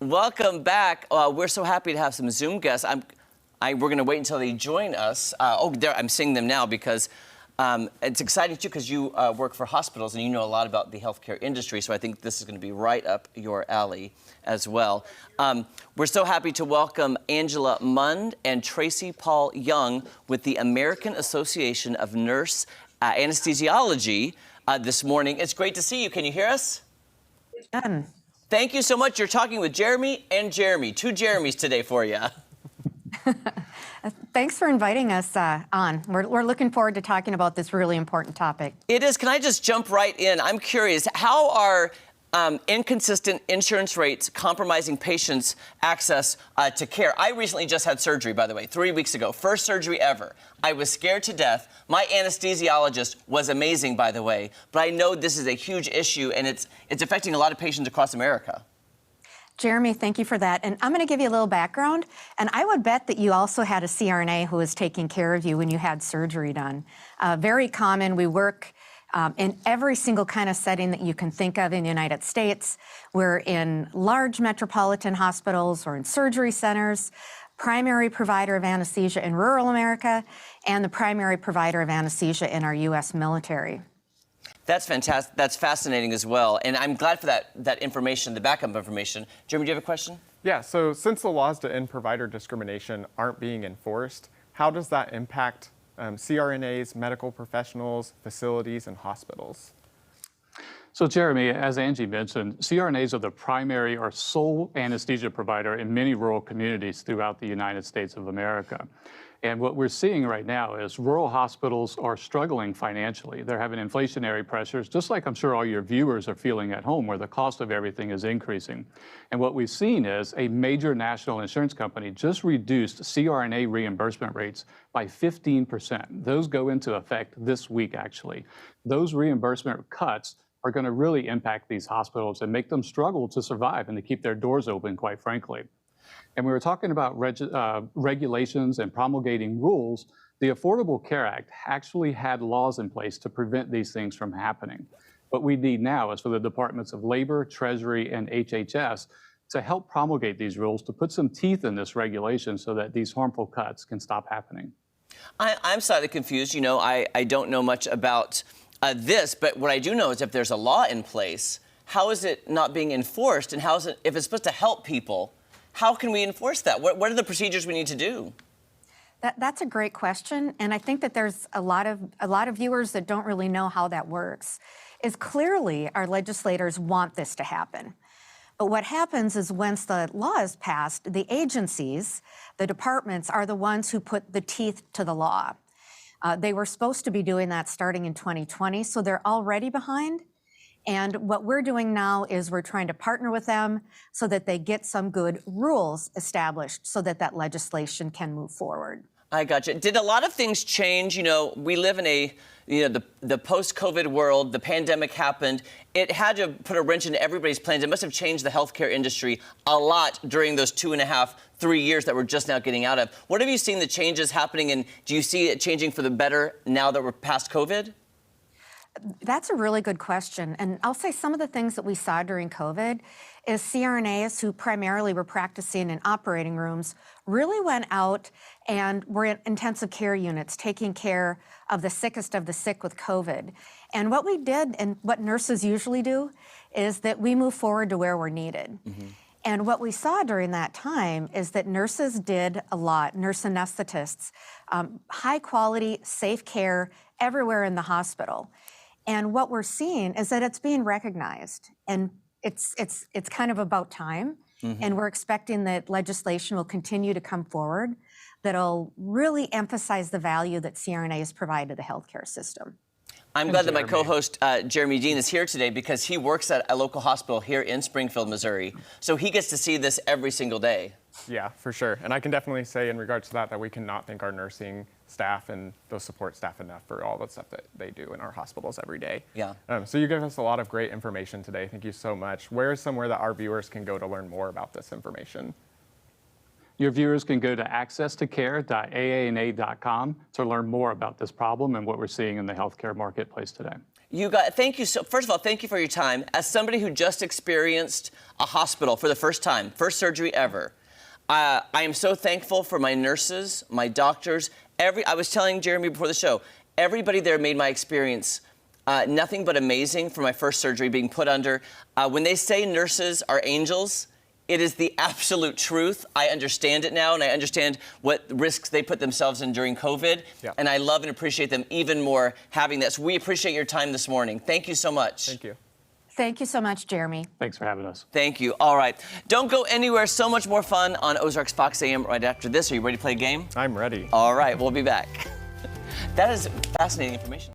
Welcome back. We're so happy to have some Zoom guests. We're going to wait until they join us. I'm seeing them now because it's exciting too because you work for hospitals and you know a lot about the healthcare industry. So I think this is going to be right up your alley as well. We're so happy to welcome Angela Mund and Tracy Paul Young with the American Association of Nurse Anesthesiology this morning. It's great to see you. Can you hear us? Done. Thank you so much. You're talking with Jeremy and Jeremy. Two Jeremys today for you. Thanks for inviting us on. We're looking forward to talking about this really important topic. It is. Can I just jump right in? I'm curious, how are inconsistent insurance rates compromising patients' access to care? I recently just had surgery, by the way, 3 weeks ago. First surgery ever. I was scared to death. My anesthesiologist was amazing, by the way. But I know this is a huge issue, and it's affecting a lot of patients across America. Jeremy, thank you for that. And I'm going to give you a little background. And I would bet that you also had a CRNA who was taking care of you when you had surgery done. Very common. We work in every single kind of setting that you can think of in the United States. We're in large metropolitan hospitals or in surgery centers, primary provider of anesthesia in rural America, and the primary provider of anesthesia in our U.S. military. That's fantastic. That's fascinating as well. And I'm glad for that information, the backup information. Jeremy, do you have a question? Yeah, so since the laws to end provider discrimination aren't being enforced, how does that impact CRNAs, medical professionals, facilities, and hospitals? So, Jeremy, as Angie mentioned, CRNAs are the primary or sole anesthesia provider in many rural communities throughout the United States of America. And what we're seeing right now is rural hospitals are struggling financially. They're having inflationary pressures, just like I'm sure all your viewers are feeling at home, where the cost of everything is increasing. And what we've seen is a major national insurance company just reduced CRNA reimbursement rates by 15%. Those go into effect this week, actually. Those reimbursement cuts are going to really impact these hospitals and make them struggle to survive and to keep their doors open, quite frankly. And we were talking about regulations and promulgating rules. The Affordable Care Act actually had laws in place to prevent these things from happening. What we need now is for the Departments of Labor, Treasury, and HHS to help promulgate these rules, to put some teeth in this regulation so that these harmful cuts can stop happening. I'm slightly confused. You know, I don't know much about this, but what I do know is if there's a law in place, how is it not being enforced? And how is it, if it's supposed to help people, how can we enforce that? What are the procedures we need to do? That's a great question, and I think that there's a lot of viewers that don't really know how that works. Is clearly our legislators want this to happen. But what happens is once the law is passed, the agencies, the departments, are the ones who put the teeth to the law. They were supposed to be doing that starting in 2020, so they're already behind. And what we're doing now is we're trying to partner with them so that they get some good rules established so that that legislation can move forward. I gotcha. Did a lot of things change? You know, we live in the post-COVID world. The pandemic happened. It had to put a wrench into everybody's plans. It must have changed the healthcare industry a lot during those 2.5, 3 years that we're just now getting out of. What have you seen the changes happening, and do you see it changing for the better now that we're past COVID? That's a really good question. And I'll say some of the things that we saw during COVID is CRNAs who primarily were practicing in operating rooms really went out and were in intensive care units taking care of the sickest of the sick with COVID. And what we did, and what nurses usually do, is that we move forward to where we're needed. Mm-hmm. And what we saw during that time is that nurses did a lot, nurse anesthetists, high quality, safe care everywhere in the hospital. And what we're seeing is that it's being recognized, and it's kind of about time. Mm-hmm. And we're expecting that legislation will continue to come forward that'll really emphasize the value that CRNAs provide to the healthcare system. I'm glad that my co-host, Jeremy Dean, is here today because he works at a local hospital here in Springfield, Missouri. So he gets to see this every single day. Yeah, for sure. And I can definitely say in regards to that we cannot thank our nursing staff and those support staff enough for all the stuff that they do in our hospitals every day. Yeah. So you give us a lot of great information today. Thank you so much. Where is somewhere that our viewers can go to learn more about this information? Your viewers can go to accesstocare.aana.com to learn more about this problem and what we're seeing in the healthcare marketplace today. Thank you. First of all, thank you for your time. As somebody who just experienced a hospital for the first time, first surgery ever, I am so thankful for my nurses, my doctors. I was telling Jeremy before the show, everybody there made my experience nothing but amazing for my first surgery being put under. When they say nurses are angels, it is the absolute truth. I understand it now, and I understand what risks they put themselves in during COVID. Yeah. And I love and appreciate them even more having this. We appreciate your time this morning. Thank you so much. Thank you. Thank you so much, Jeremy. Thanks for having us. Thank you. All right. Don't go anywhere. So much more fun on Ozarks Fox AM right after this. Are you ready to play a game? I'm ready. All right. We'll be back. That is fascinating information.